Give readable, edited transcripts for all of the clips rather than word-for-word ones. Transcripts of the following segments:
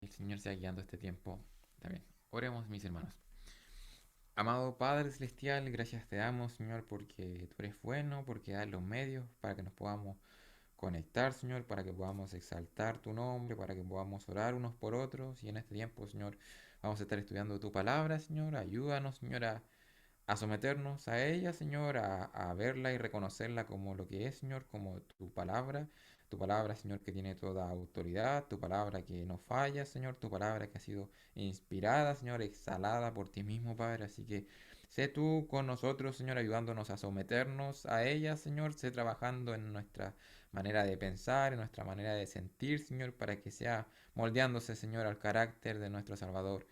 el Señor sea guiando este tiempo también. Oremos, mis hermanos. Amado Padre Celestial, gracias te damos, Señor, porque tú eres bueno, porque das los medios para que nos podamos conectar, Señor, para que podamos exaltar tu nombre, para que podamos orar unos por otros. Y en este tiempo, Señor, vamos a estar estudiando tu palabra, Señor. Ayúdanos, Señor, a someternos a ella, Señor, a verla y reconocerla como lo que es, Señor, como tu palabra, Señor, que tiene toda autoridad, tu palabra que no falla, Señor, tu palabra que ha sido inspirada, Señor, exhalada por ti mismo, Padre. Así que sé tú con nosotros, Señor, ayudándonos a someternos a ella, Señor, sé trabajando en nuestra manera de pensar, en nuestra manera de sentir, Señor, para que sea moldeándose, Señor, al carácter de nuestro Salvador.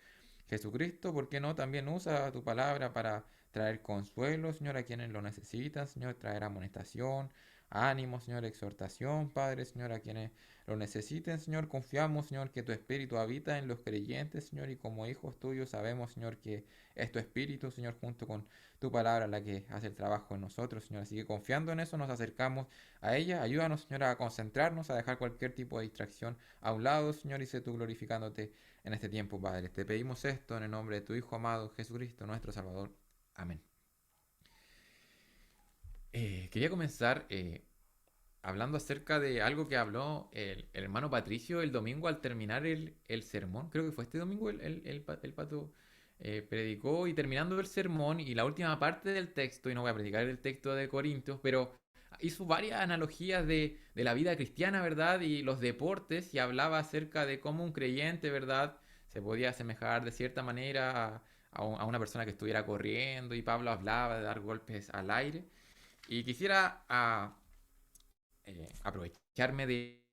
Jesucristo, ¿por qué no? También usa tu palabra para traer consuelo, Señor, a quienes lo necesitan, Señor, traer amonestación, ánimo, Señor, exhortación, Padre, Señor, a quienes lo necesiten, Señor. Confiamos, Señor, que tu Espíritu habita en los creyentes, Señor, y como hijos tuyos sabemos, Señor, que es tu Espíritu, Señor, junto con tu palabra la que hace el trabajo en nosotros, Señor. Así que confiando en eso nos acercamos a ella. Ayúdanos, Señor, a concentrarnos, a dejar cualquier tipo de distracción a un lado, Señor, y sé tú glorificándote en este tiempo, Padre. Te pedimos esto en el nombre de tu Hijo amado, Jesucristo, nuestro Salvador. Amén. Quería comenzar hablando acerca de algo que habló el hermano Patricio el domingo al terminar el sermón. Creo que fue este domingo el pato predicó y terminando el sermón y la última parte del texto, y no voy a predicar el texto de Corintios, pero hizo varias analogías de la vida cristiana, ¿verdad? Y los deportes y hablaba acerca de cómo un creyente, ¿verdad? Se podía asemejar de cierta manera a una persona que estuviera corriendo y Pablo hablaba de dar golpes al aire. Y quisiera aprovecharme de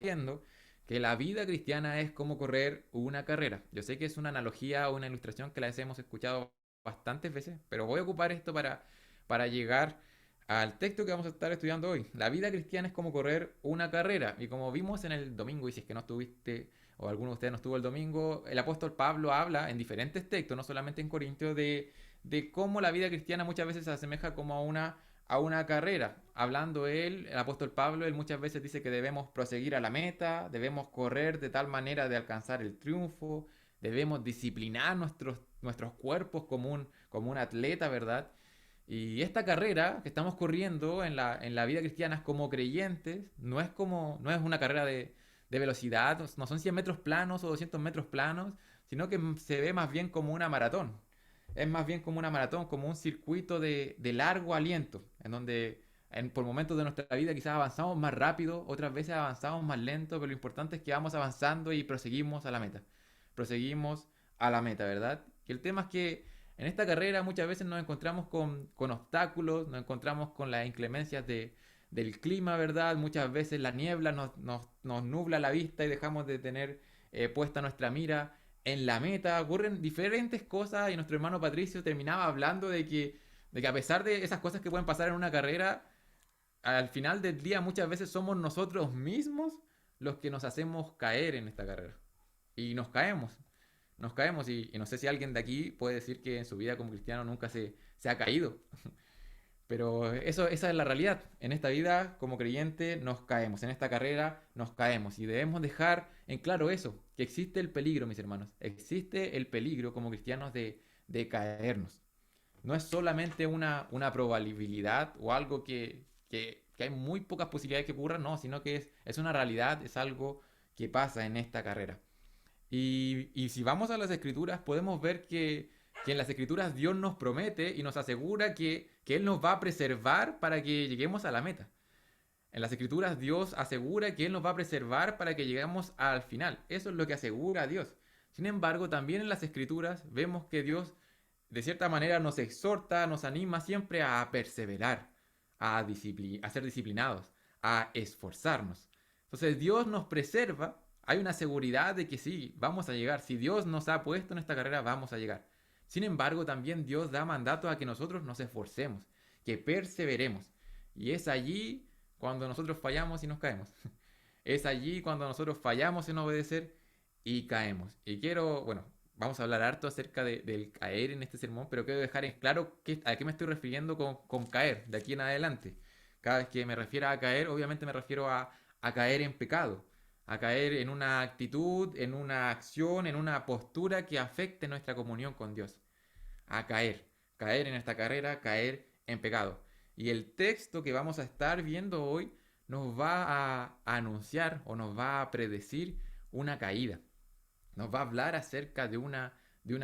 diciendo que la vida cristiana es como correr una carrera. Yo sé que es una analogía o una ilustración que las hemos escuchado bastantes veces, pero voy a ocupar esto para llegar al texto que vamos a estar estudiando hoy. La vida cristiana es como correr una carrera. Y como vimos en el domingo, y si es que no estuviste o alguno de ustedes no estuvo el domingo, el apóstol Pablo habla en diferentes textos, no solamente en Corintios, de cómo la vida cristiana muchas veces se asemeja como a una carrera. Hablando él, el apóstol Pablo, él muchas veces dice que debemos proseguir a la meta, debemos correr de tal manera de alcanzar el triunfo, debemos disciplinar nuestros cuerpos como un atleta, ¿verdad? Y esta carrera que estamos corriendo en la vida cristiana como creyentes no es una carrera de velocidad, no son 100 metros planos o 200 metros planos, sino que se ve más bien como una maratón. Es más bien como una maratón, como un circuito de largo aliento, en donde por momentos de nuestra vida quizás avanzamos más rápido, otras veces avanzamos más lento, pero lo importante es que vamos avanzando y proseguimos a la meta. Proseguimos a la meta, ¿verdad? Y el tema es que en esta carrera muchas veces nos encontramos con obstáculos, nos encontramos con las inclemencias del clima, ¿verdad? Muchas veces la niebla nos nubla la vista y dejamos de tener puesta nuestra mira en la meta. Ocurren diferentes cosas y nuestro hermano Patricio terminaba hablando de que a pesar de esas cosas que pueden pasar en una carrera, al final del día muchas veces somos nosotros mismos los que nos hacemos caer en esta carrera. Y nos caemos y no sé si alguien de aquí puede decir que en su vida como cristiano nunca se ha caído, pero esa es la realidad. En esta vida como creyente nos caemos, en esta carrera nos caemos y debemos dejar en claro eso, que existe el peligro, mis hermanos, existe el peligro como cristianos de caernos. No es solamente una probabilidad o algo que hay muy pocas posibilidades que ocurra, no, sino que es una realidad, es algo que pasa en esta carrera. Y si vamos a las escrituras, podemos ver que en las escrituras Dios nos promete y nos asegura que Él nos va a preservar para que lleguemos a la meta. En las escrituras Dios asegura que Él nos va a preservar para que lleguemos al final. Eso es lo que asegura Dios. Sin embargo, también en las escrituras vemos que Dios de cierta manera nos exhorta, nos anima siempre a perseverar, a ser disciplinados, a esforzarnos. Entonces Dios nos preserva, hay una seguridad de que sí, vamos a llegar. Si Dios nos ha puesto en esta carrera, vamos a llegar. Sin embargo, también Dios da mandato a que nosotros nos esforcemos, que perseveremos. Y es allí cuando nosotros fallamos y nos caemos. Es allí cuando nosotros fallamos en obedecer y caemos. Y quiero, bueno, vamos a hablar harto acerca del caer en este sermón, pero quiero dejar en claro a qué me estoy refiriendo con caer de aquí en adelante. Cada vez que me refiero a caer, obviamente me refiero a caer en pecado, a caer en una actitud, en una acción, en una postura que afecte nuestra comunión con Dios, a caer en esta carrera, caer en pecado. Y el texto que vamos a estar viendo hoy nos va a anunciar o nos va a predecir una caída. Nos va a hablar acerca de una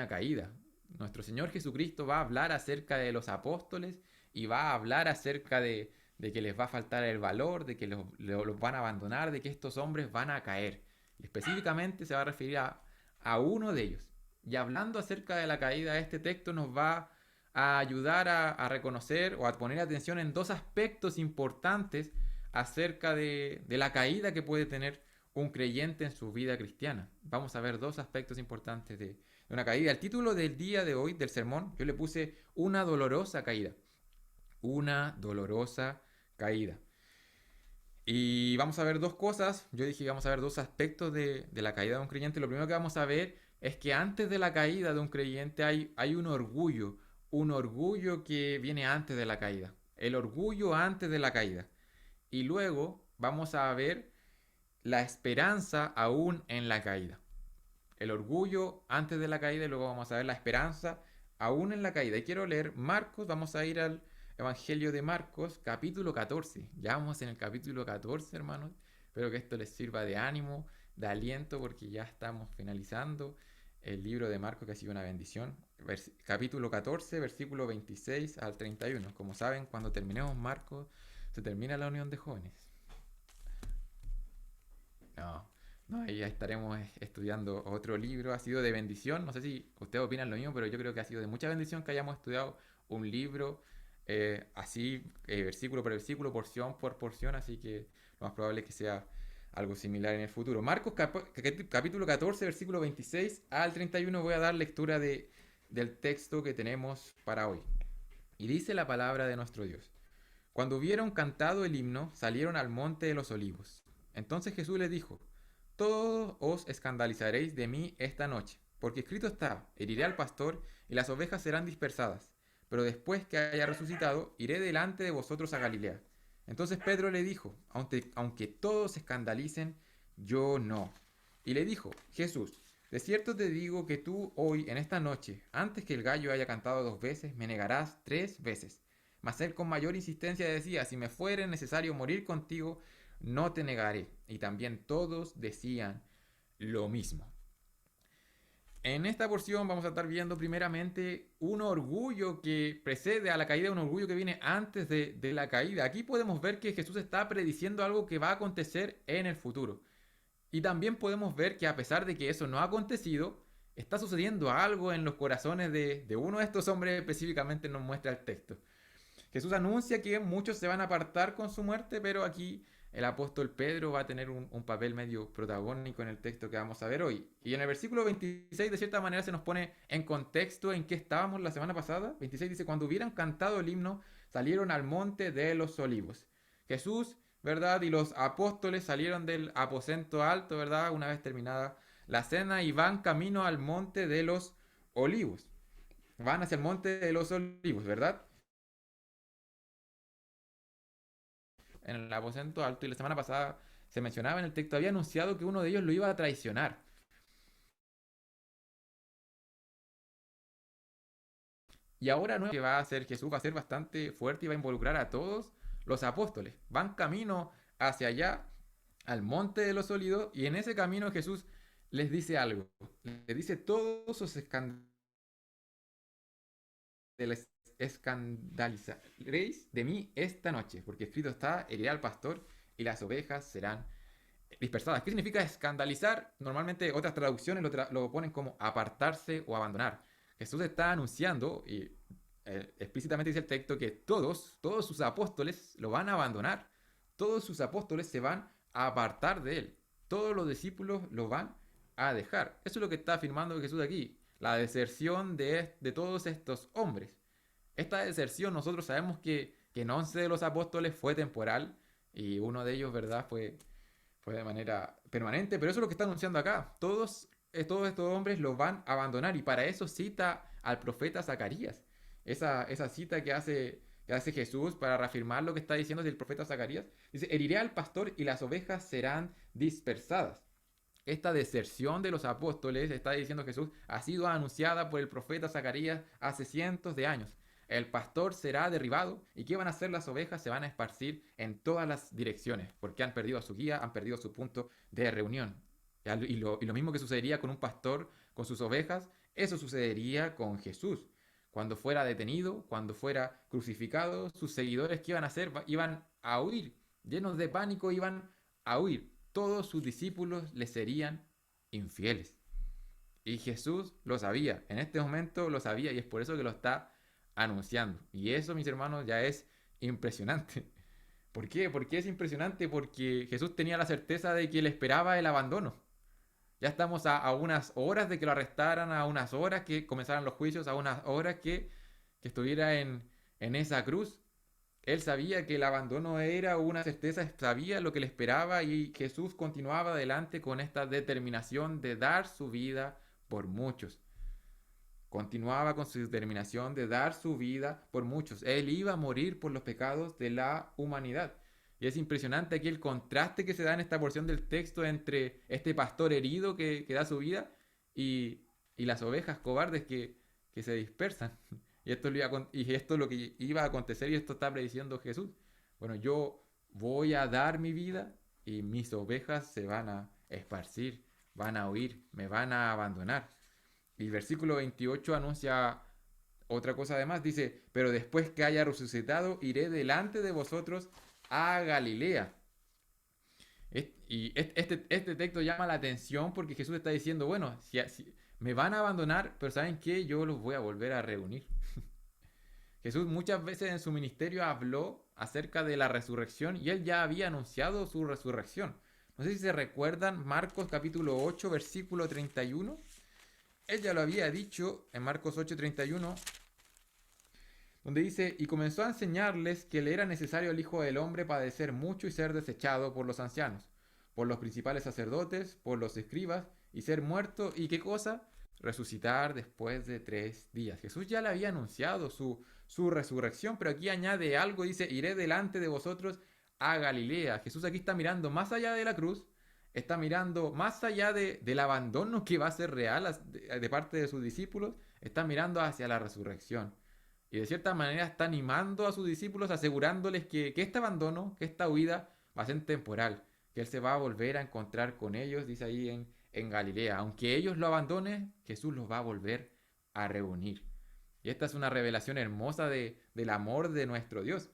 caída. Nuestro Señor Jesucristo va a hablar acerca de los apóstoles y va a hablar acerca de que les va a faltar el valor, de que los van a abandonar, de que estos hombres van a caer. Y específicamente se va a referir a uno de ellos. Y hablando acerca de la caída, este texto nos va a ayudar a reconocer o a poner atención en dos aspectos importantes acerca de la caída que puede tener un creyente en su vida cristiana. Vamos a ver dos aspectos importantes de una caída. El título del día de hoy, del sermón, yo le puse una dolorosa caída. Una dolorosa caída. Y vamos a ver dos cosas. Yo dije que vamos a ver dos aspectos de la caída de un creyente. Lo primero que vamos a ver es que antes de la caída de un creyente hay un orgullo que viene antes de la caída. El orgullo antes de la caída. Y luego vamos a ver la esperanza aún en la caída. El orgullo antes de la caída y luego vamos a ver la esperanza aún en la caída. Y quiero leer Marcos, vamos a ir al Evangelio de Marcos, capítulo 14. Ya vamos en el capítulo 14, hermanos. Espero que esto les sirva de ánimo, de aliento, porque ya estamos finalizando el libro de Marcos, que ha sido una bendición. Capítulo 14, versículo 26 al 31. Como saben, cuando terminemos Marcos, se termina la unión de jóvenes. No, no, ahí ya estaremos estudiando otro libro. Ha sido de bendición. No sé si ustedes opinan lo mismo, pero yo creo que ha sido de mucha bendición que hayamos estudiado un libro así, versículo por versículo, porción por porción. Así que lo más probable es que sea algo similar en el futuro. Marcos capítulo 14, versículo 26 al 31. Voy a dar lectura del texto que tenemos para hoy. Y dice la palabra de nuestro Dios. Cuando hubieron cantado el himno, salieron al monte de los olivos. Entonces Jesús les dijo, todos os escandalizaréis de mí esta noche, porque escrito está, heriré al pastor y las ovejas serán dispersadas, pero después que haya resucitado, iré delante de vosotros a Galilea. Entonces Pedro le dijo, aunque todos se escandalicen, yo no. Y le dijo, Jesús, de cierto te digo que tú hoy, en esta noche, antes que el gallo haya cantado 2 veces, me negarás 3 veces. Mas él con mayor insistencia decía, si me fuere necesario morir contigo, no te negaré. Y también todos decían lo mismo. En esta porción vamos a estar viendo primeramente un orgullo que precede a la caída, un orgullo que viene antes de la caída. Aquí podemos ver que Jesús está prediciendo algo que va a acontecer en el futuro. Y también podemos ver que a pesar de que eso no ha acontecido, está sucediendo algo en los corazones de uno de estos hombres, específicamente nos muestra el texto. Jesús anuncia que muchos se van a apartar con su muerte, pero aquí el apóstol Pedro va a tener un papel medio protagónico en el texto que vamos a ver hoy. Y en el versículo 26 de cierta manera se nos pone en contexto en qué estábamos la semana pasada. 26 dice, cuando hubieran cantado el himno, salieron al monte de los olivos. Jesús, ¿verdad? Y los apóstoles salieron del aposento alto, ¿verdad? Una vez terminada la cena y van camino al monte de los olivos. Van hacia el monte de los olivos, ¿verdad? En el aposento alto y la semana pasada se mencionaba en el texto, había anunciado que uno de ellos lo iba a traicionar. Y ahora no, que va a ser Jesús, va a ser bastante fuerte y va a involucrar a todos los apóstoles. Van camino hacia allá, al monte de los olivos, y en ese camino Jesús les dice algo. Les dice, todos os escandalizaréis de mí esta noche, porque escrito está, heriré al pastor y las ovejas serán dispersadas. ¿Qué significa escandalizar? Normalmente otras traducciones lo ponen como apartarse o abandonar. Jesús está anunciando, y explícitamente dice el texto, que todos sus apóstoles lo van a abandonar. Todos sus apóstoles se van a apartar de él. Todos los discípulos lo van a dejar. Eso es lo que está afirmando Jesús aquí. La deserción de todos estos hombres. Esta deserción nosotros sabemos que en 11 de los apóstoles fue temporal y uno de ellos, ¿verdad? Fue de manera permanente, pero eso es lo que está anunciando acá. Todos estos hombres los van a abandonar y para eso cita al profeta Zacarías. Esa cita que hace Jesús para reafirmar lo que está diciendo el profeta Zacarías. Dice, heriré al pastor y las ovejas serán dispersadas. Esta deserción de los apóstoles, está diciendo Jesús, ha sido anunciada por el profeta Zacarías hace cientos de años. El pastor será derribado y ¿qué van a hacer las ovejas? Se van a esparcir en todas las direcciones porque han perdido a su guía, han perdido su punto de reunión. Y lo mismo que sucedería con un pastor, con sus ovejas, eso sucedería con Jesús. Cuando fuera detenido, cuando fuera crucificado, sus seguidores, ¿qué iban a hacer? Iban a huir, llenos de pánico, iban a huir. Todos sus discípulos le serían infieles. Y Jesús lo sabía, en este momento lo sabía y es por eso que lo está anunciando. Y eso, mis hermanos, ya es impresionante. ¿Por qué? ¿Por qué es impresionante? Porque Jesús tenía la certeza de que le esperaba el abandono. Ya estamos a unas horas de que lo arrestaran, a unas horas que comenzaran los juicios, a unas horas que estuviera en esa cruz. Él sabía que el abandono era una certeza, sabía lo que le esperaba y Jesús continuaba adelante con esta determinación de dar su vida por muchos. Continuaba con su determinación de dar su vida por muchos. Él iba a morir por los pecados de la humanidad. Y es impresionante aquí el contraste que se da en esta porción del texto entre este pastor herido que da su vida y las ovejas cobardes que se dispersan. Y esto es lo que iba a acontecer y esto está prediciendo Jesús. Bueno, yo voy a dar mi vida y mis ovejas se van a esparcir, van a huir, me van a abandonar. Y el versículo 28 anuncia otra cosa además, dice, pero después que haya resucitado, iré delante de vosotros a Galilea. Este texto llama la atención porque Jesús está diciendo, bueno, si me van a abandonar, pero ¿saben qué? Yo los voy a volver a reunir. Jesús muchas veces en su ministerio habló acerca de la resurrección y él ya había anunciado su resurrección. No sé si se recuerdan Marcos capítulo 8, versículo 31. Él ya lo había dicho en Marcos 8:31, donde dice, y comenzó a enseñarles que le era necesario al Hijo del Hombre padecer mucho y ser desechado por los ancianos, por los principales sacerdotes, por los escribas, y ser muerto, ¿y qué cosa? Resucitar después de 3 días. Jesús ya le había anunciado su resurrección, pero aquí añade algo, dice, iré delante de vosotros a Galilea. Jesús aquí está mirando más allá de la cruz, está mirando más allá del abandono que va a ser real de parte de sus discípulos, está mirando hacia la resurrección. Y de cierta manera está animando a sus discípulos, asegurándoles que este abandono, que esta huida va a ser temporal, que Él se va a volver a encontrar con ellos, dice ahí en Galilea. Aunque ellos lo abandonen, Jesús los va a volver a reunir. Y esta es una revelación hermosa del amor de nuestro Dios.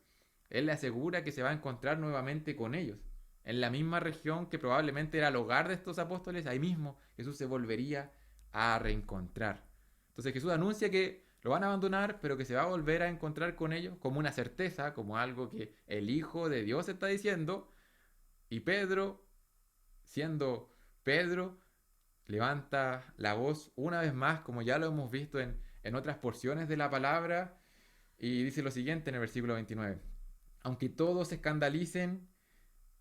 Él le asegura que se va a encontrar nuevamente con ellos. En la misma región que probablemente era el hogar de estos apóstoles, ahí mismo Jesús se volvería a reencontrar. Entonces Jesús anuncia que lo van a abandonar, pero que se va a volver a encontrar con ellos como una certeza, como algo que el Hijo de Dios está diciendo. Y Pedro, siendo Pedro, levanta la voz una vez más, como ya lo hemos visto en otras porciones de la palabra, y dice lo siguiente en el versículo 29. Aunque todos se escandalicen,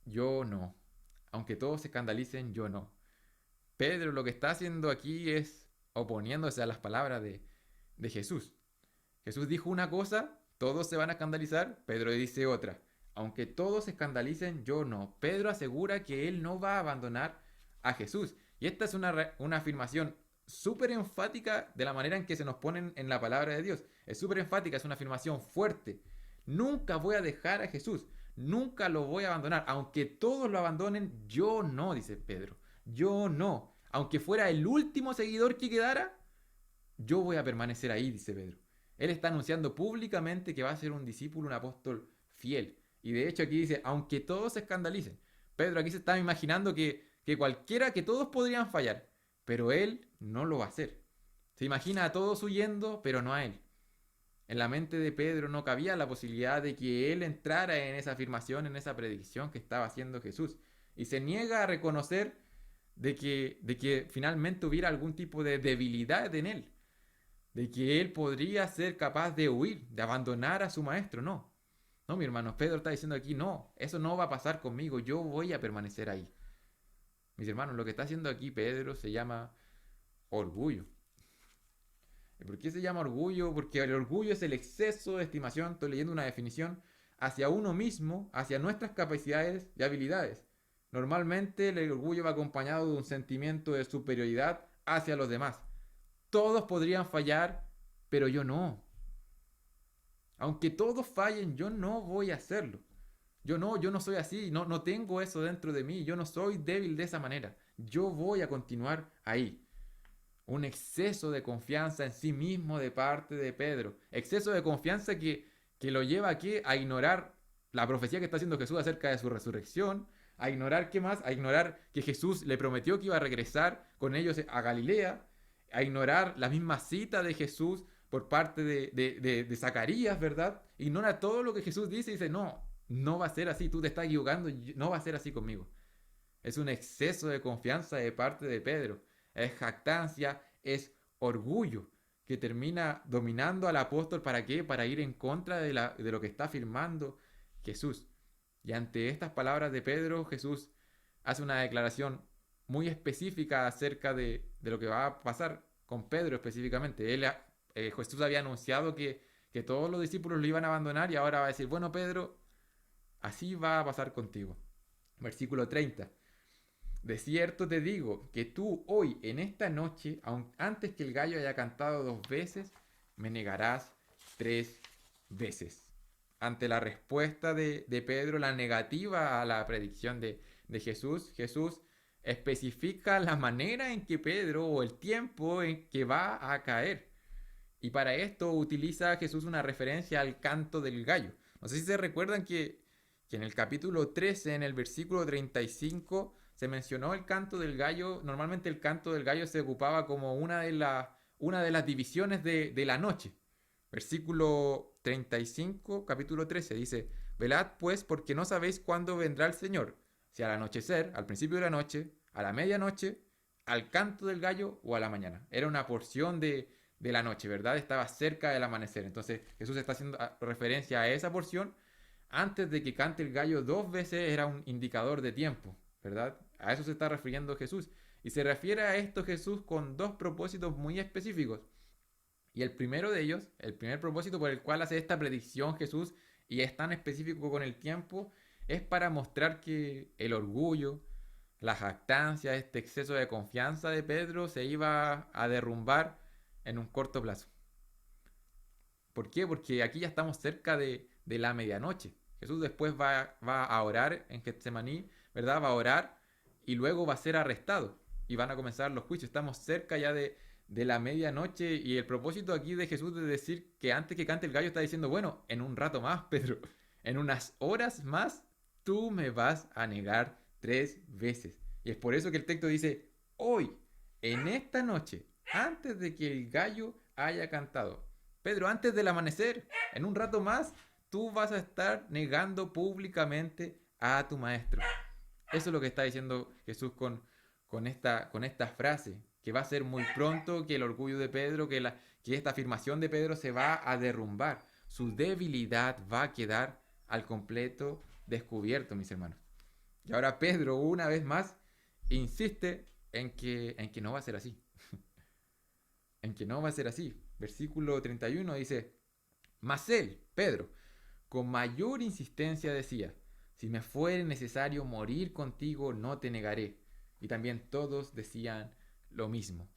yo no. Aunque todos se escandalicen, yo no. Pedro lo que está haciendo aquí es oponiéndose a las palabras de Jesús. Jesús dijo una cosa, todos se van a escandalizar, Pedro dice otra. Aunque todos se escandalicen, yo no. Pedro asegura que él no va a abandonar a Jesús. Y esta es una afirmación súper enfática de la manera en que se nos ponen en la palabra de Dios. Es súper enfática, es una afirmación fuerte. Nunca voy a dejar a Jesús, nunca lo voy a abandonar. Aunque todos lo abandonen, yo no, dice Pedro. Yo no. Aunque fuera el último seguidor que quedara, yo voy a permanecer ahí, dice Pedro. Él está anunciando públicamente que va a ser un discípulo, un apóstol fiel. Y de hecho aquí dice, aunque todos se escandalicen. Pedro aquí se está imaginando que cualquiera, que todos podrían fallar, pero él no lo va a hacer. Se imagina a todos huyendo, pero no a él. En la mente de Pedro no cabía la posibilidad de que él entrara en esa afirmación, en esa predicción que estaba haciendo Jesús. Y se niega a reconocer de que finalmente hubiera algún tipo de debilidad en él, de que él podría ser capaz de huir, de abandonar a su maestro. No, no, mi hermano, Pedro está diciendo aquí, no, eso no va a pasar conmigo, yo voy a permanecer ahí. Mis hermanos, lo que está haciendo aquí Pedro se llama orgullo. ¿Por qué se llama orgullo? Porque el orgullo es el exceso de estimación, estoy leyendo una definición, hacia uno mismo, hacia nuestras capacidades y habilidades. Normalmente el orgullo va acompañado de un sentimiento de superioridad hacia los demás. Todos podrían fallar, pero yo no. Aunque todos fallen, yo no voy a hacerlo. Yo no soy así, no tengo eso dentro de mí, yo no soy débil de esa manera. Yo voy a continuar ahí. Un exceso de confianza en sí mismo de parte de Pedro. Exceso de confianza que lo lleva aquí a ignorar la profecía que está haciendo Jesús acerca de su resurrección, a ignorar qué más, a ignorar que Jesús le prometió que iba a regresar con ellos a Galilea, a ignorar la misma cita de Jesús por parte de Zacarías, ¿verdad? Ignora todo lo que Jesús dice y dice, no va a ser así, tú te estás equivocando, no va a ser así conmigo. Es un exceso de confianza de parte de Pedro. Es jactancia, es orgullo que termina dominando al apóstol. ¿Para qué? Para ir en contra de lo que está afirmando Jesús. Y ante estas palabras de Pedro, Jesús hace una declaración muy específica acerca de lo que va a pasar con Pedro específicamente. Jesús había anunciado que todos los discípulos lo iban a abandonar y ahora va a decir, bueno Pedro, así va a pasar contigo. Versículo 30. De cierto te digo que tú hoy, en esta noche, aun antes que el gallo haya cantado 2 veces, me negarás 3 veces. Ante la respuesta de Pedro, la negativa a la predicción de Jesús, Jesús especifica la manera en que Pedro o el tiempo en que va a caer. Y para esto utiliza Jesús una referencia al canto del gallo. No sé si se recuerdan que en el capítulo 13, en el versículo 35, se mencionó el canto del gallo. Normalmente el canto del gallo se ocupaba como una de las divisiones de la noche. Versículo 35, capítulo 13, dice, velad pues porque no sabéis cuándo vendrá el Señor, si al anochecer, al principio de la noche, a la medianoche, al canto del gallo o a la mañana. Era una porción de la noche, ¿verdad? Estaba cerca del amanecer. Entonces Jesús está haciendo referencia a esa porción. Antes de que cante el gallo 2 veces era un indicador de tiempo, ¿verdad? A eso se está refiriendo Jesús. Y se refiere a esto Jesús con 2 propósitos muy específicos. Y el primero de ellos, el primer propósito por el cual hace esta predicción Jesús y es tan específico con el tiempo, es para mostrar que el orgullo, la jactancia, este exceso de confianza de Pedro se iba a derrumbar en un corto plazo. ¿Por qué? Porque aquí ya estamos cerca de la medianoche. Jesús después va a orar en Getsemaní, ¿verdad? Va a orar y luego va a ser arrestado y van a comenzar los juicios. Estamos cerca ya de la medianoche y el propósito aquí de Jesús de decir que antes que cante el gallo está diciendo, bueno, en un rato más, Pedro, en unas horas más, tú me vas a negar 3 veces. Y es por eso que el texto dice, hoy, en esta noche, antes de que el gallo haya cantado. Pedro, antes del amanecer, en un rato más, tú vas a estar negando públicamente a tu maestro. Eso es lo que está diciendo Jesús con esta frase, que va a ser muy pronto, que el orgullo de Pedro, que esta afirmación de Pedro se va a derrumbar. Su debilidad va a quedar al completo descubierto, mis hermanos. Y ahora Pedro, una vez más, insiste en que no va a ser así. En que no va a ser así. Versículo 31 dice, mas él, Pedro, con mayor insistencia decía, si me fuere necesario morir contigo, no te negaré. Y también todos decían lo mismo.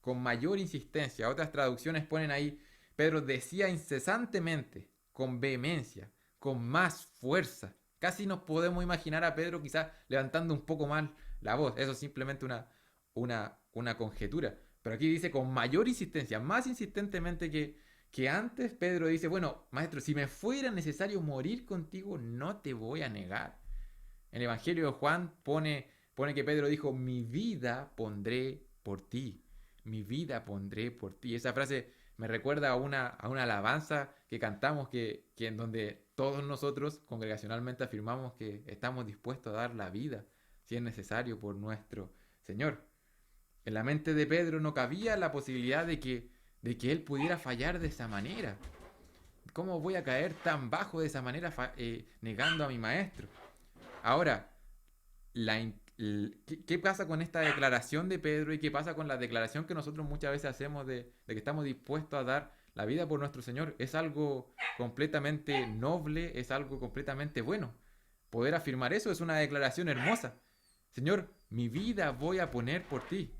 Con mayor insistencia. Otras traducciones ponen ahí, Pedro decía incesantemente, con vehemencia, con más fuerza. Casi nos podemos imaginar a Pedro quizás levantando un poco más la voz. Eso es simplemente una conjetura. Pero aquí dice con mayor insistencia, más insistentemente que antes. Pedro dice, bueno, maestro, si me fuera necesario morir contigo, no te voy a negar. En el Evangelio de Juan pone que Pedro dijo, mi vida pondré por ti. Mi vida pondré por ti. Esa frase me recuerda a una alabanza que cantamos que en donde todos nosotros congregacionalmente afirmamos que estamos dispuestos a dar la vida si es necesario por nuestro Señor. En la mente de Pedro no cabía la posibilidad de que él pudiera fallar de esa manera. ¿Cómo voy a caer tan bajo de esa manera negando a mi maestro? Ahora, la, ¿Qué pasa con esta declaración de Pedro y qué pasa con la declaración que nosotros muchas veces hacemos de que estamos dispuestos a dar la vida por nuestro Señor? Es algo completamente noble, es algo completamente bueno. Poder afirmar eso es una declaración hermosa. Señor, mi vida voy a poner por ti.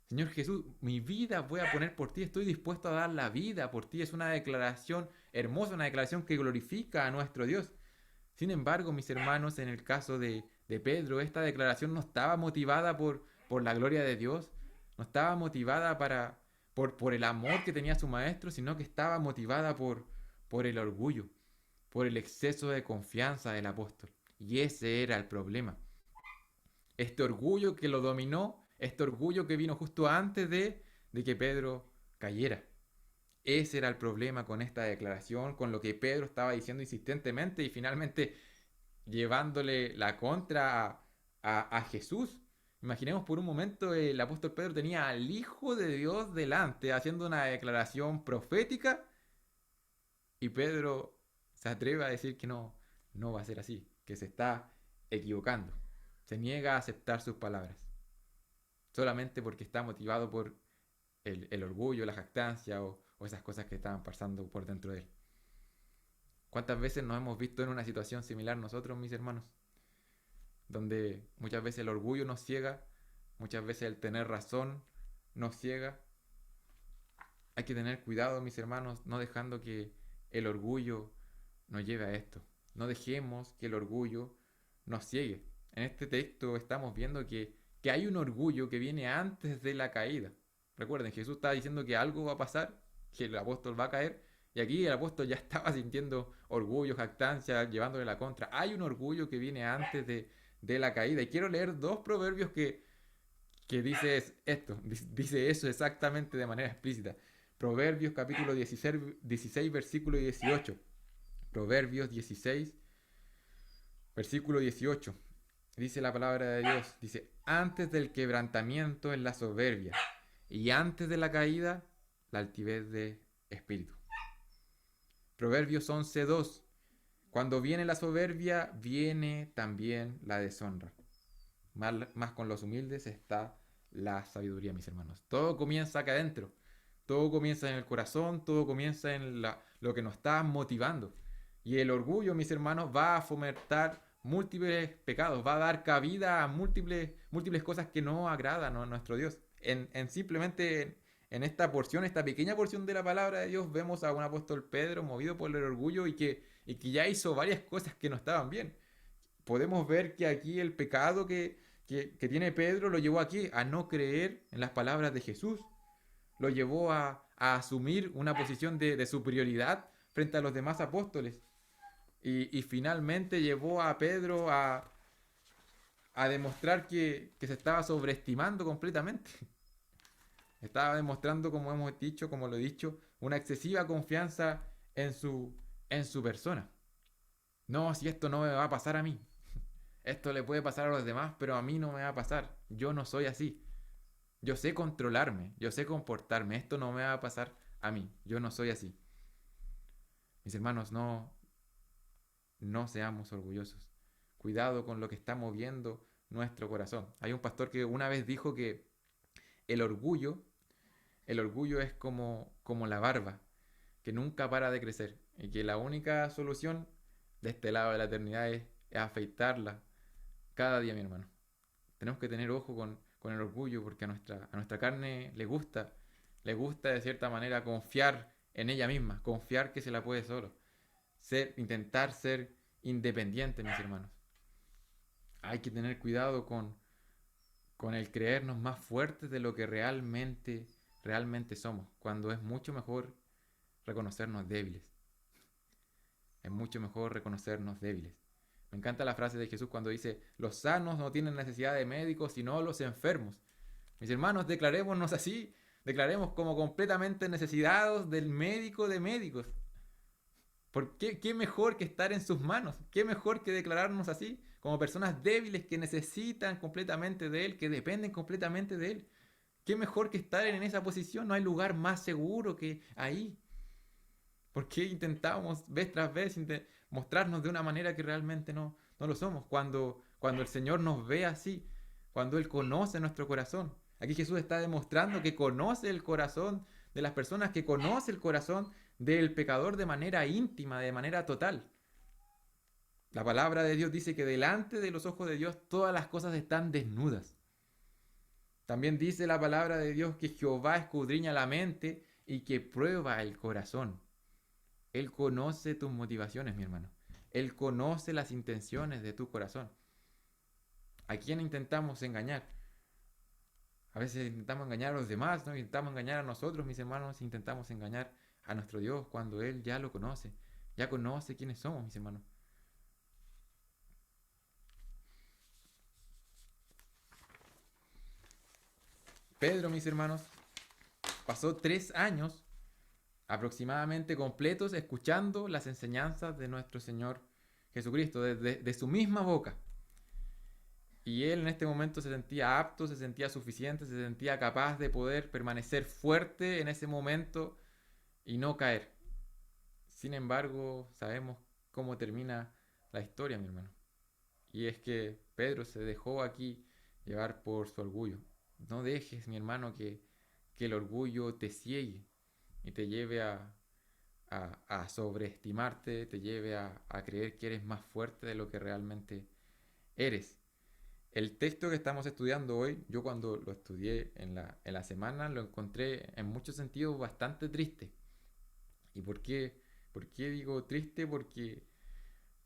Señor Jesús, mi vida voy a poner por ti. Estoy dispuesto a dar la vida por ti. Es una declaración hermosa, una declaración que glorifica a nuestro Dios. Sin embargo, mis hermanos, en el caso de Pedro, esta declaración no estaba motivada por la gloria de Dios, no estaba motivada por el amor que tenía su maestro, sino que estaba motivada por el orgullo, por el exceso de confianza del apóstol. Y ese era el problema. Este orgullo que lo dominó, este orgullo que vino justo antes de que Pedro cayera. Ese era el problema con esta declaración, con lo que Pedro estaba diciendo insistentemente y finalmente llevándole la contra a Jesús. Imaginemos por un momento el apóstol Pedro tenía al Hijo de Dios delante haciendo una declaración profética y Pedro se atreve a decir que no va a ser así, que se está equivocando. Se niega a aceptar sus palabras, solamente porque está motivado por el orgullo, la jactancia o esas cosas que estaban pasando por dentro de él. ¿Cuántas veces nos hemos visto en una situación similar nosotros, mis hermanos? Donde muchas veces el orgullo nos ciega, muchas veces el tener razón nos ciega. Hay que tener cuidado, mis hermanos, no dejando que el orgullo nos lleve a esto. No dejemos que el orgullo nos ciegue. En este texto estamos viendo que hay un orgullo que viene antes de la caída. Recuerden, Jesús está diciendo que algo va a pasar, que el apóstol va a caer, y aquí el apóstol ya estaba sintiendo orgullo, jactancia, llevándole la contra. Hay un orgullo que viene antes de la caída. Y quiero leer dos proverbios que dice esto, dice eso exactamente de manera explícita. Proverbios capítulo 16 versículo 18. Proverbios 16, versículo 18. Dice la palabra de Dios, dice, antes del quebrantamiento es la soberbia, y antes de la caída, la altivez de espíritu. Proverbios 11:2. Cuando viene la soberbia, viene también la deshonra. Más con los humildes está la sabiduría, mis hermanos. Todo comienza acá adentro. Todo comienza en el corazón, todo comienza en lo que nos está motivando. Y el orgullo, mis hermanos, va a fomentar múltiples pecados, va a dar cabida a múltiples cosas que no agradan a nuestro Dios. Simplemente en esta porción, esta pequeña porción de la palabra de Dios, vemos a un apóstol Pedro movido por el orgullo y que ya hizo varias cosas que no estaban bien. Podemos ver que aquí el pecado que tiene Pedro lo llevó aquí a no creer en las palabras de Jesús, lo llevó a asumir una posición de superioridad frente a los demás apóstoles y finalmente llevó a Pedro a demostrar que se estaba sobreestimando completamente. Estaba demostrando, como hemos dicho, como lo he dicho, una excesiva confianza en su persona. No, si esto no me va a pasar a mí. Esto le puede pasar a los demás, pero a mí no me va a pasar. Yo no soy así. Yo sé controlarme, yo sé comportarme. Esto no me va a pasar a mí. Yo no soy así. Mis hermanos, no seamos orgullosos. Cuidado con lo que está moviendo nuestro corazón. Hay un pastor que una vez dijo que el orgullo, el orgullo es como la barba, que nunca para de crecer y que la única solución de este lado de la eternidad es afeitarla cada día, mi hermano. Tenemos que tener ojo con el orgullo porque a nuestra carne le gusta de cierta manera confiar en ella misma, confiar que se la puede solo, intentar ser independiente, mis hermanos. Hay que tener cuidado con el creernos más fuertes de lo que realmente somos, cuando es mucho mejor reconocernos débiles. Es mucho mejor reconocernos débiles. Me encanta la frase de Jesús cuando dice, los sanos no tienen necesidad de médicos, sino los enfermos. Mis hermanos, declarémonos así, declaremos como completamente necesitados del médico de médicos. ¿Por qué mejor que estar en sus manos? ¿Qué mejor que declararnos así? Como personas débiles que necesitan completamente de Él, que dependen completamente de Él. ¿Qué mejor que estar en esa posición? No hay lugar más seguro que ahí. ¿Por qué intentamos vez tras vez mostrarnos de una manera que realmente no lo somos? Cuando el Señor nos ve así, cuando Él conoce nuestro corazón. Aquí Jesús está demostrando que conoce el corazón de las personas, que conoce el corazón del pecador de manera íntima, de manera total. La palabra de Dios dice que delante de los ojos de Dios todas las cosas están desnudas. También dice la palabra de Dios que Jehová escudriña la mente y que prueba el corazón. Él conoce tus motivaciones, mi hermano. Él conoce las intenciones de tu corazón. ¿A quién intentamos engañar? A veces intentamos engañar a los demás, ¿no? Intentamos engañar a nosotros, mis hermanos, intentamos engañar a nuestro Dios cuando Él ya lo conoce. Ya conoce quiénes somos, mis hermanos. Pedro, mis hermanos, pasó 3 años aproximadamente completos escuchando las enseñanzas de nuestro Señor Jesucristo, de su misma boca. Y él en este momento se sentía apto, se sentía suficiente, se sentía capaz de poder permanecer fuerte en ese momento y no caer. Sin embargo, sabemos cómo termina la historia, mi hermano. Y es que Pedro se dejó aquí llevar por su orgullo. No dejes, mi hermano, que el orgullo te ciegue y te lleve a sobreestimarte, te lleve a creer que eres más fuerte de lo que realmente eres. El texto que estamos estudiando hoy, yo cuando lo estudié en la semana, lo encontré en muchos sentidos bastante triste. ¿Y por qué? ¿Por qué digo triste? Porque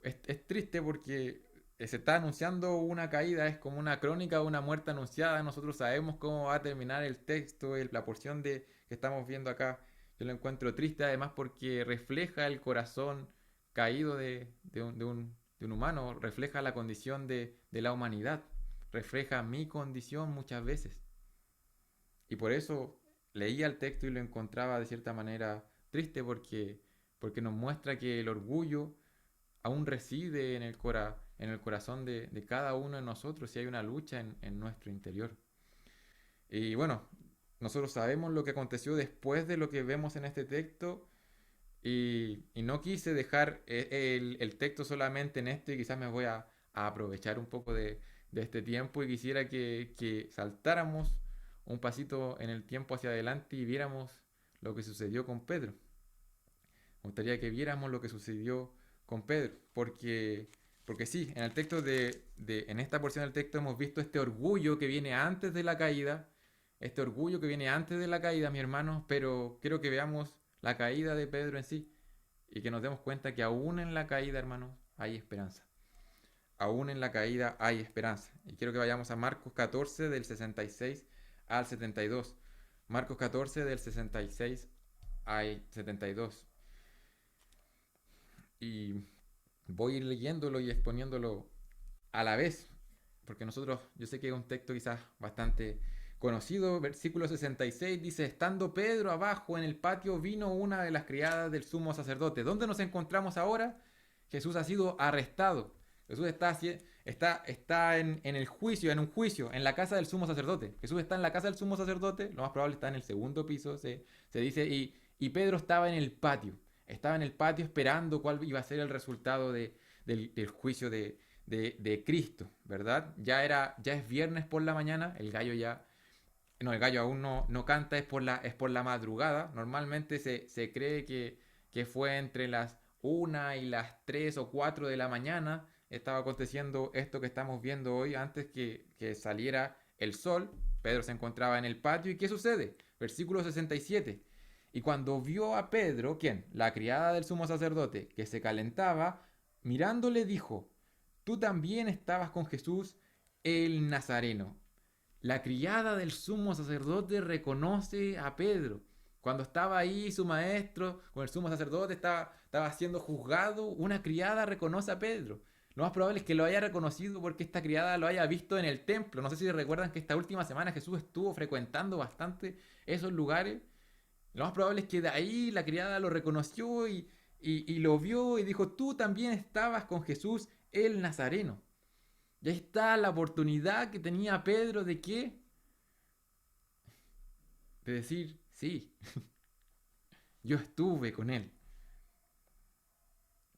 es triste porque se está anunciando una caída, es como una crónica de una muerte anunciada. Nosotros sabemos cómo va a terminar el texto, la porción que estamos viendo acá. Yo lo encuentro triste además porque refleja el corazón caído de un humano, refleja la condición de la humanidad, refleja mi condición muchas veces. Y por eso leía el texto y lo encontraba de cierta manera triste porque nos muestra que el orgullo aún reside en el corazón de cada uno de nosotros y hay una lucha en nuestro interior. Y bueno, nosotros sabemos lo que aconteció después de lo que vemos en este texto y no quise dejar el texto solamente en esto y quizás me voy a aprovechar un poco de este tiempo y quisiera que saltáramos un pasito en el tiempo hacia adelante y viéramos lo que sucedió con Pedro. Me gustaría que viéramos lo que sucedió con Pedro, porque sí, en el texto en esta porción del texto hemos visto este orgullo que viene antes de la caída, este orgullo que viene antes de la caída, mi hermano, pero quiero que veamos la caída de Pedro en sí y que nos demos cuenta que aún en la caída, hermanos, hay esperanza. Aún en la caída hay esperanza. Y quiero que vayamos a Marcos 14 del 66 al 72. Marcos 14 del 66 al 72. Y voy a ir leyéndolo y exponiéndolo a la vez, porque nosotros, yo sé que es un texto quizás bastante conocido, versículo 66 dice, estando Pedro abajo en el patio, vino una de las criadas del sumo sacerdote. ¿Dónde nos encontramos ahora? Jesús ha sido arrestado. Jesús está en el juicio, en un juicio, en la casa del sumo sacerdote. Jesús está en la casa del sumo sacerdote, lo más probable está en el segundo piso, se dice, y Pedro estaba en el patio. Estaba en el patio esperando cuál iba a ser el resultado del juicio de Cristo, ¿verdad? Ya es viernes por la mañana, el gallo ya, no, el gallo aún no canta, es por la madrugada. Normalmente se cree que fue entre las 1 y las 3 o 4 de la mañana. Estaba aconteciendo esto que estamos viendo hoy antes que saliera el sol. Pedro se encontraba en el patio. ¿Y qué sucede? Versículo 67. Y cuando vio a Pedro, ¿quién? La criada del sumo sacerdote, que se calentaba, mirándole dijo, tú también estabas con Jesús el Nazareno. La criada del sumo sacerdote reconoce a Pedro. Cuando estaba ahí su maestro con el sumo sacerdote, estaba siendo juzgado, una criada reconoce a Pedro. Lo más probable es que lo haya reconocido porque esta criada lo haya visto en el templo. No sé si recuerdan que esta última semana Jesús estuvo frecuentando bastante esos lugares. Lo más probable es que de ahí la criada lo reconoció y lo vio y dijo, tú también estabas con Jesús el Nazareno. Y ahí está la oportunidad que tenía Pedro de qué? De decir, sí, yo estuve con él.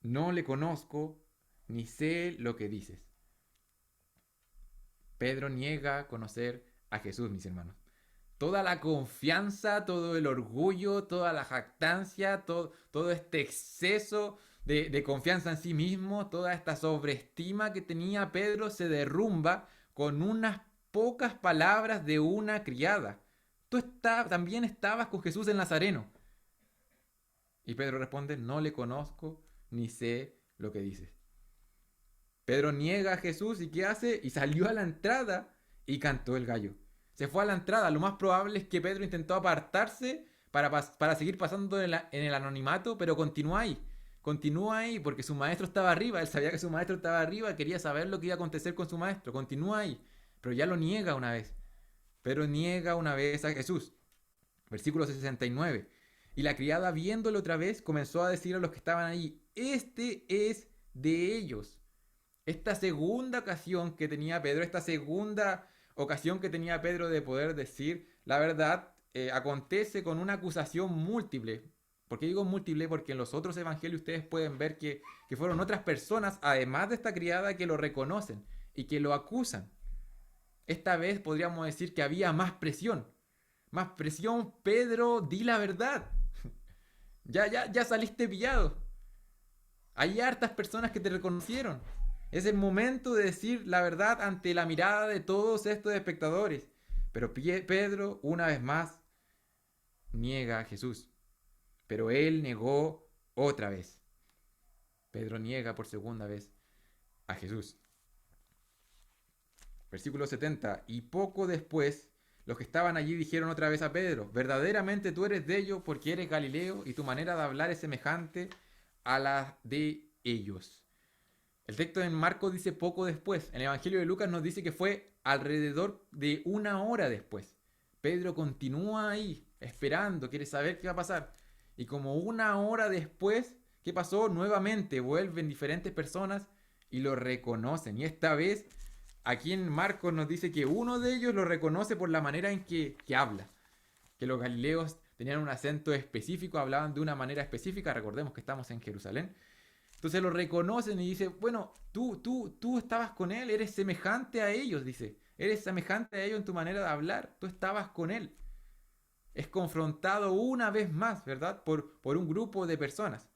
No le conozco ni sé lo que dices. Pedro niega conocer a Jesús, mis hermanos. Toda la confianza, todo el orgullo, toda la jactancia, todo este exceso de confianza en sí mismo, toda esta sobreestima que tenía Pedro se derrumba con unas pocas palabras de una criada. También estabas con Jesús el Nazareno. Y Pedro responde, no le conozco ni sé lo que dices. Pedro niega a Jesús y ¿qué hace? Y salió a la entrada y cantó el gallo. Se fue a la entrada. Lo más probable es que Pedro intentó apartarse para seguir pasando en el anonimato, pero continúa ahí. Continúa ahí porque su maestro estaba arriba. Él sabía que su maestro estaba arriba, quería saber lo que iba a acontecer con su maestro. Continúa ahí. Pero ya lo niega una vez. Pedro niega una vez a Jesús. Versículo 69. Y la criada, viéndolo otra vez, comenzó a decir a los que estaban allí, este es de ellos. Esta segunda ocasión que tenía Pedro, esta segunda ocasión que tenía Pedro de poder decir la verdad, acontece con una acusación múltiple. ¿Por qué digo múltiple? Porque en los otros evangelios ustedes pueden ver que fueron otras personas, además de esta criada, que lo reconocen y que lo acusan. Esta vez podríamos decir que había más presión. Más presión, Pedro, di la verdad. Ya saliste pillado. Hay hartas personas que te reconocieron. Es el momento de decir la verdad ante la mirada de todos estos espectadores. Pero Pedro, una vez más, niega a Jesús. Pero él negó otra vez. Pedro niega por segunda vez a Jesús. Versículo 70. Y poco después, los que estaban allí dijeron otra vez a Pedro, verdaderamente tú eres de ellos porque eres Galileo y tu manera de hablar es semejante a la de ellos. El texto en Marcos dice poco después. En el Evangelio de Lucas nos dice que fue alrededor de una hora después. Pedro continúa ahí, esperando, quiere saber qué va a pasar. Y como una hora después, ¿qué pasó? Nuevamente vuelven diferentes personas y lo reconocen. Y esta vez, aquí en Marcos nos dice que uno de ellos lo reconoce por la manera en que habla. Que los galileos tenían un acento específico, hablaban de una manera específica. Recordemos que estamos en Jerusalén. Entonces lo reconocen y dice, bueno, tú estabas con él, eres semejante a ellos, dice. Eres semejante a ellos en tu manera de hablar, tú estabas con él. Es confrontado una vez más, ¿verdad? Por un grupo de personas.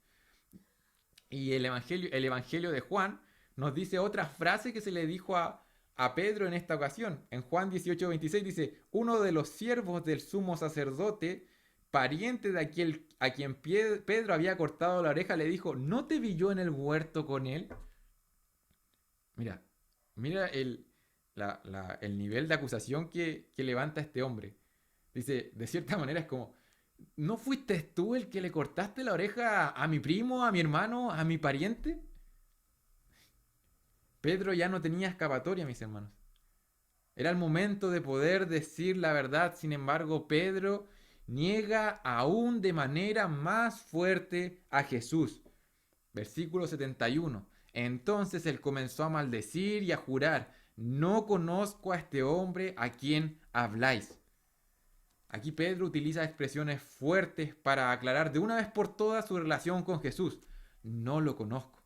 Y el evangelio de Juan nos dice otra frase que se le dijo a Pedro en esta ocasión. En Juan 18:26 dice, uno de los siervos del sumo sacerdote, pariente de aquel a quien Pedro había cortado la oreja, le dijo, ¿no te vi yo en el huerto con él? Mira, mira el nivel de acusación que levanta este hombre. Dice, de cierta manera es como, ¿no fuiste tú el que le cortaste la oreja a mi primo, a mi hermano, a mi pariente? Pedro ya no tenía escapatoria, mis hermanos. Era el momento de poder decir la verdad. Sin embargo, Pedro niega aún de manera más fuerte a Jesús. Versículo 71. Entonces él comenzó a maldecir y a jurar, no conozco a este hombre a quien habláis. Aquí Pedro utiliza expresiones fuertes para aclarar de una vez por todas su relación con Jesús. No lo conozco.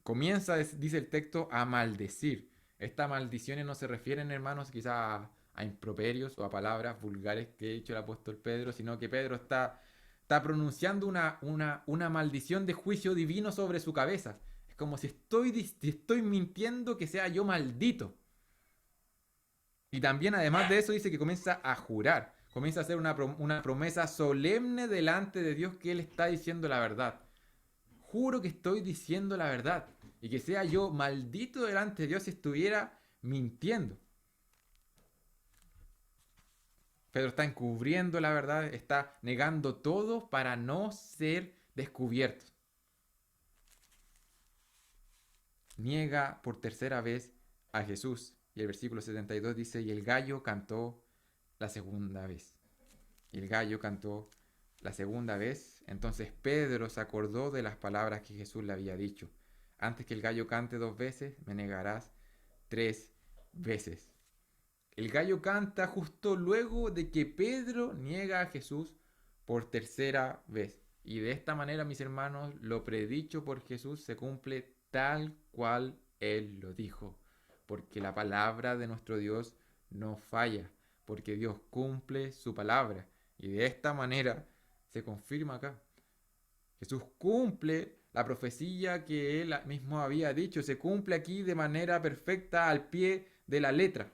Comienza, dice el texto, a maldecir. Estas maldiciones no se refieren, hermanos, quizás a improperios o a palabras vulgares que ha dicho el apóstol Pedro, sino que Pedro está pronunciando una maldición de juicio divino sobre su cabeza. Es como si estoy mintiendo que sea yo maldito. Y también, además de eso, dice que comienza a jurar, comienza a hacer una promesa solemne delante de Dios que él está diciendo la verdad. Juro que estoy diciendo la verdad y que sea yo maldito delante de Dios si estuviera mintiendo. Pedro está encubriendo la verdad, está negando todo para no ser descubierto. Niega por tercera vez a Jesús. Y el versículo 72 dice, y el gallo cantó la segunda vez. Y el gallo cantó la segunda vez. Entonces Pedro se acordó de las palabras que Jesús le había dicho. Antes que el gallo cante 2 veces, me negarás 3 veces. El gallo canta justo luego de que Pedro niega a Jesús por tercera vez. Y de esta manera, mis hermanos, lo predicho por Jesús se cumple tal cual él lo dijo. porque la palabra de nuestro Dios no falla, porque Dios cumple su palabra. Y de esta manera se confirma acá. Jesús cumple la profecía que él mismo había dicho, se cumple aquí de manera perfecta al pie de la letra.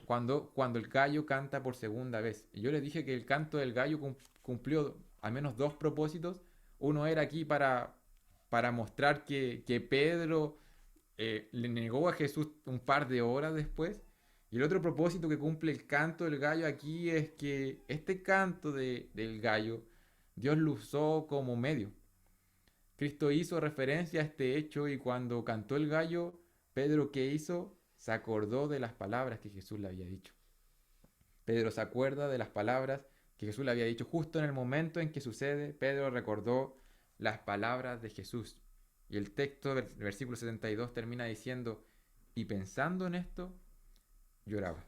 Cuando el gallo canta por segunda vez. Y yo les dije que el canto del gallo cumplió al menos dos propósitos. Uno era aquí para mostrar que Pedro le negó a Jesús un par de horas después. Y el otro propósito que cumple el canto del gallo aquí es que este canto del gallo, Dios lo usó como medio. Cristo hizo referencia a este hecho y cuando cantó el gallo, Pedro, ¿qué hizo? Se acordó de las palabras que Jesús le había dicho. Pedro se acuerda de las palabras que Jesús le había dicho. Justo en el momento en que sucede, Pedro recordó las palabras de Jesús. Y el texto del versículo 72 termina diciendo, y pensando en esto, lloraba.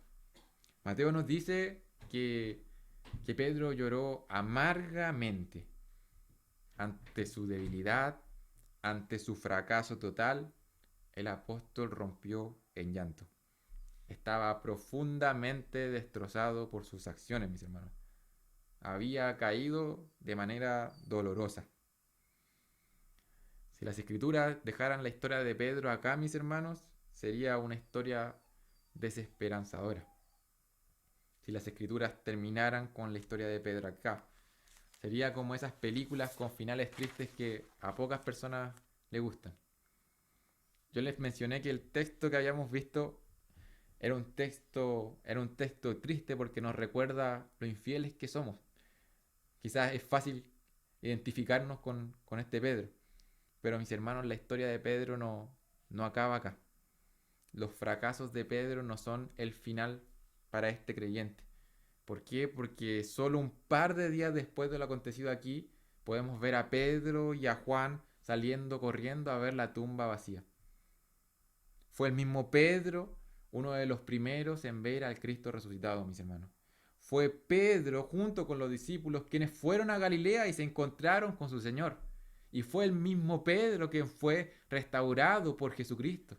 Mateo nos dice que Pedro lloró amargamente ante su debilidad, ante su fracaso total. El apóstol rompió en llanto. Estaba profundamente destrozado por sus acciones, mis hermanos. Había caído de manera dolorosa. Si las escrituras dejaran la historia de Pedro acá, mis hermanos, sería una historia desesperanzadora. Si las escrituras terminaran con la historia de Pedro acá, sería como esas películas con finales tristes que a pocas personas le gustan. Yo les mencioné que el texto que habíamos visto era un texto triste porque nos recuerda lo infieles que somos. Quizás es fácil identificarnos con este Pedro, pero mis hermanos, la historia de Pedro no acaba acá. Los fracasos de Pedro no son el final para este creyente. ¿Por qué? Porque solo un par de días después de lo acontecido aquí, podemos ver a Pedro y a Juan saliendo corriendo a ver la tumba vacía. Fue el mismo Pedro, uno de los primeros en ver al Cristo resucitado, mis hermanos. Fue Pedro, junto con los discípulos, quienes fueron a Galilea y se encontraron con su Señor. Y fue el mismo Pedro quien fue restaurado por Jesucristo.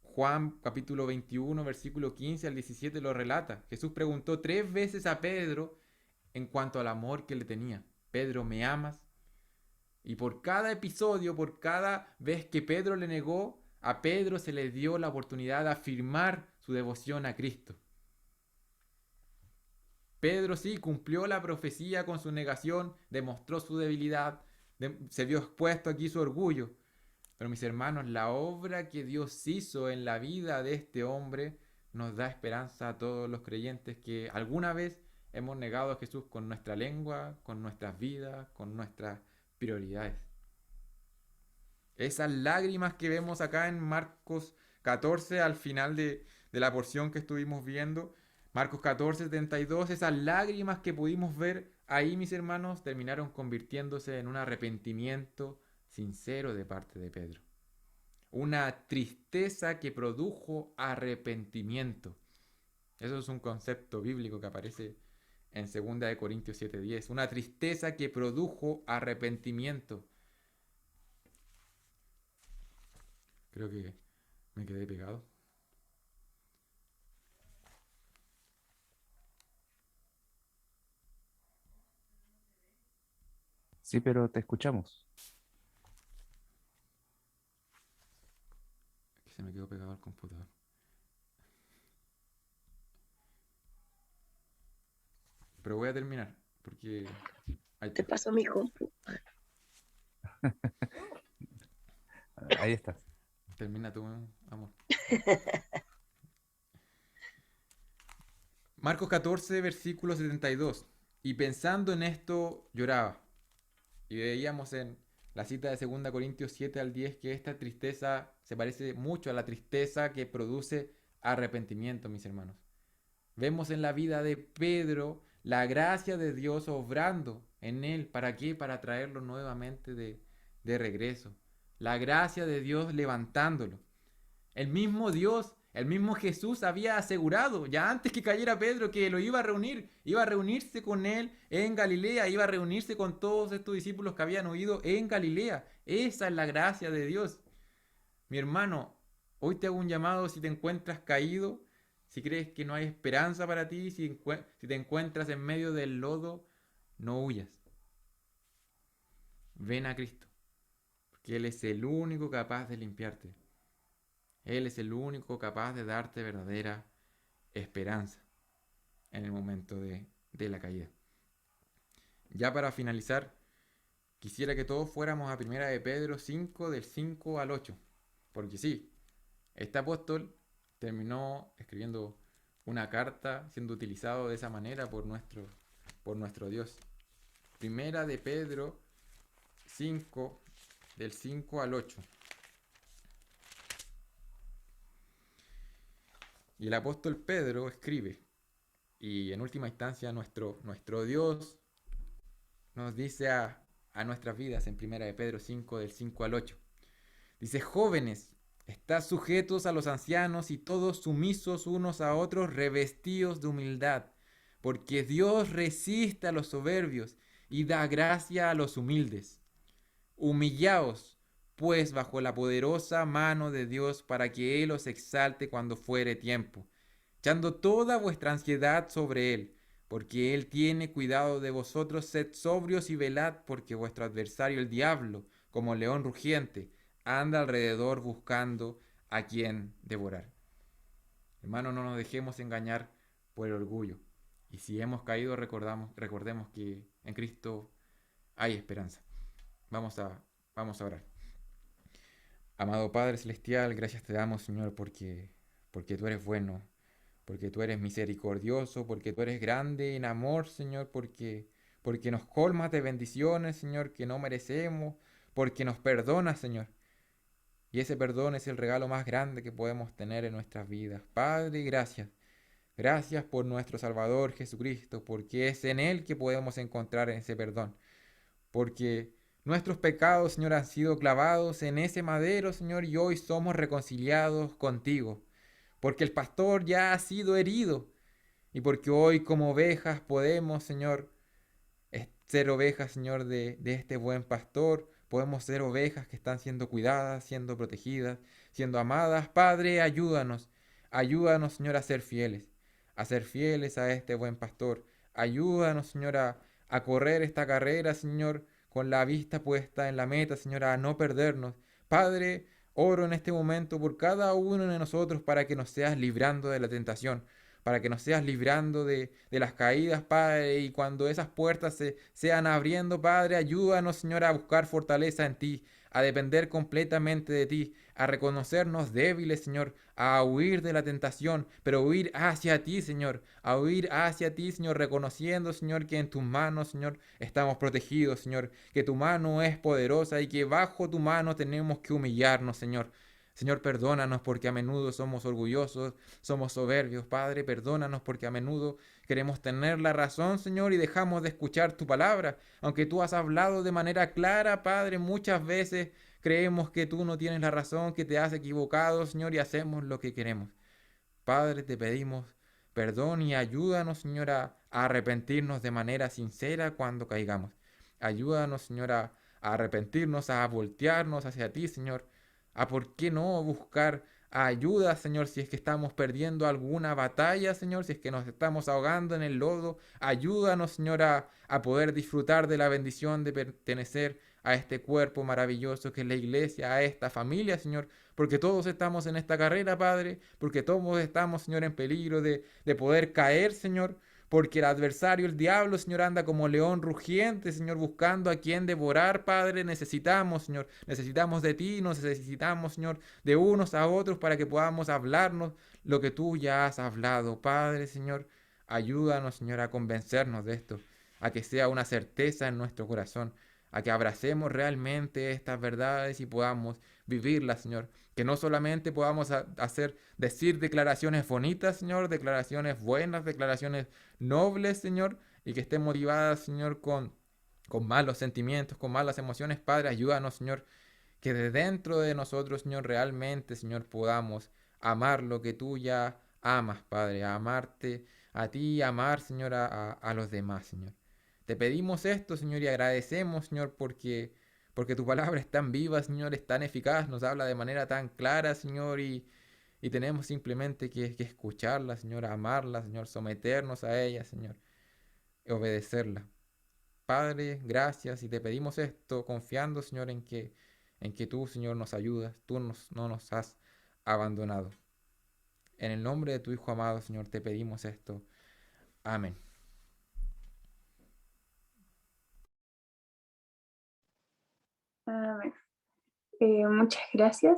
Juan capítulo 21, versículo 15 al 17 lo relata. Jesús preguntó 3 veces a Pedro en cuanto al amor que le tenía. Pedro, ¿me amas? Y por cada episodio, por cada vez que Pedro le negó, a Pedro se le dio la oportunidad de afirmar su devoción a Cristo. Pedro sí cumplió la profecía con su negación, demostró su debilidad, se vio expuesto aquí su orgullo. Pero mis hermanos, la obra que Dios hizo en la vida de este hombre nos da esperanza a todos los creyentes que alguna vez hemos negado a Jesús con nuestra lengua, con nuestras vidas, con nuestras prioridades. Esas lágrimas que vemos acá en Marcos 14 al final de la porción que estuvimos viendo, Marcos 14, 72, esas lágrimas que pudimos ver ahí, mis hermanos, terminaron convirtiéndose en un arrepentimiento sincero de parte de Pedro. Una tristeza que produjo arrepentimiento. Eso es un concepto bíblico que aparece en 2 Corintios 7:10. Una tristeza que produjo arrepentimiento. Creo que me quedé pegado. Sí, pero te escuchamos. Que se me quedó pegado al computador. Pero voy a terminar porque ahí Te está. paso mi compu. Ahí estás. Termina tu amor. Marcos 14, versículo 72. Y pensando en esto, lloraba. Y veíamos en la cita de 2 Corintios 7 al 10 que esta tristeza se parece mucho a la tristeza que produce arrepentimiento, mis hermanos. Vemos en la vida de Pedro la gracia de Dios obrando en él. ¿Para qué? Para traerlo nuevamente de regreso. La gracia de Dios levantándolo. El mismo Dios, el mismo Jesús había asegurado ya antes que cayera Pedro que lo iba a reunir, iba a reunirse con él en Galilea, iba a reunirse con todos estos discípulos que habían huido en Galilea. Esa es la gracia de Dios. Mi hermano, Hoy te hago un llamado si te encuentras caído, si crees que no hay esperanza para ti, si te encuentras en medio del lodo, no huyas. Ven a Cristo, porque Él es el único capaz de limpiarte. Él es el único capaz de darte verdadera esperanza en el momento de la caída. Ya para finalizar, quisiera que todos fuéramos a Primera de Pedro 5 del 5 al 8, porque sí, este apóstol terminó escribiendo una carta siendo utilizado de esa manera por nuestro Dios. Primera de Pedro 5 del 5 al 8. Y el apóstol Pedro escribe, y en última instancia nuestro Dios nos dice a nuestras vidas en Primera de Pedro 5 del 5 al 8. Dice, jóvenes, estad sujetos a los ancianos y todos sumisos unos a otros, revestidos de humildad, porque Dios resiste a los soberbios y da gracia a los humildes. Humillaos, pues, bajo la poderosa mano de Dios, para que Él os exalte cuando fuere tiempo, echando toda vuestra ansiedad sobre Él, porque Él tiene cuidado de vosotros. Sed sobrios y velad, porque vuestro adversario el diablo, como león rugiente, anda alrededor buscando a quien devorar. Hermano, no nos dejemos engañar por el orgullo. Y si hemos caído, recordemos que en Cristo hay esperanza. Vamos a, vamos a orar. Amado Padre Celestial, gracias te damos, Señor, porque tú eres bueno, porque tú eres misericordioso, porque tú eres grande en amor, Señor, porque nos colmas de bendiciones, Señor, que no merecemos, porque nos perdonas, Señor. Y ese perdón es el regalo más grande que podemos tener en nuestras vidas. Padre, gracias. Gracias por nuestro Salvador Jesucristo, porque es en Él que podemos encontrar ese perdón. Porque nuestros pecados, Señor, han sido clavados en ese madero, Señor, y hoy somos reconciliados contigo. Porque el pastor ya ha sido herido y porque hoy como ovejas podemos, Señor, ser ovejas, Señor, de este buen pastor. Podemos ser ovejas que están siendo cuidadas, siendo protegidas, siendo amadas. Padre, ayúdanos. Ayúdanos, Señor, a ser fieles a este buen pastor. Ayúdanos, Señor, a correr esta carrera, Señor, con la vista puesta en la meta, Señor, a no perdernos. Padre, oro en este momento por cada uno de nosotros para que nos seas librando de la tentación, para que nos seas librando de las caídas, Padre, y cuando esas puertas se sean abriendo, Padre, ayúdanos, Señor, a buscar fortaleza en ti, a depender completamente de ti, a reconocernos débiles, Señor, a huir de la tentación, pero huir hacia ti, Señor, a huir hacia ti, Señor, reconociendo, Señor, que en tus manos, Señor, estamos protegidos, Señor, que tu mano es poderosa y que bajo tu mano tenemos que humillarnos, Señor. Señor, perdónanos porque a menudo somos orgullosos, somos soberbios, Padre, perdónanos porque a menudo queremos tener la razón, Señor, y dejamos de escuchar tu palabra. Aunque tú has hablado de manera clara, Padre, muchas veces creemos que tú no tienes la razón, que te has equivocado, Señor, y hacemos lo que queremos. Padre, te pedimos perdón y ayúdanos, Señor, a arrepentirnos de manera sincera cuando caigamos. Ayúdanos, Señor, a arrepentirnos, a voltearnos hacia ti, Señor, a por qué no buscar ayuda, Señor, si es que estamos perdiendo alguna batalla, Señor, si es que nos estamos ahogando en el lodo. Ayúdanos, Señor, a poder disfrutar de la bendición de pertenecer a este cuerpo maravilloso que es la iglesia, a esta familia, Señor, porque todos estamos en esta carrera, Padre, porque todos estamos, Señor, en peligro de poder caer, Señor, porque el adversario, el diablo, Señor, anda como león rugiente, Señor, buscando a quien devorar, Padre. Necesitamos, Señor, necesitamos de ti, nos necesitamos, Señor, de unos a otros para que podamos hablarnos lo que tú ya has hablado, Padre, Señor. Ayúdanos, Señor, a convencernos de esto, a que sea una certeza en nuestro corazón, a que abracemos realmente estas verdades y podamos vivirlas, Señor. Que no solamente podamos decir declaraciones bonitas, Señor, declaraciones buenas, declaraciones nobles, Señor, y que estén motivadas, Señor, con malos sentimientos, con malas emociones. Padre, ayúdanos, Señor, que de dentro de nosotros, Señor, realmente, Señor, podamos amar lo que tú ya amas, Padre, a amarte a ti, amar, Señor, a los demás, Señor. Te pedimos esto, Señor, y agradecemos, Señor, porque tu palabra es tan viva, Señor, es tan eficaz, nos habla de manera tan clara, Señor, y tenemos simplemente que escucharla, Señor, amarla, Señor, someternos a ella, Señor, y obedecerla. Padre, gracias y te pedimos esto confiando, Señor, en que tú, Señor, nos ayudas, no nos has abandonado. En el nombre de tu Hijo amado, Señor, te pedimos esto. Amén. A ver, muchas gracias.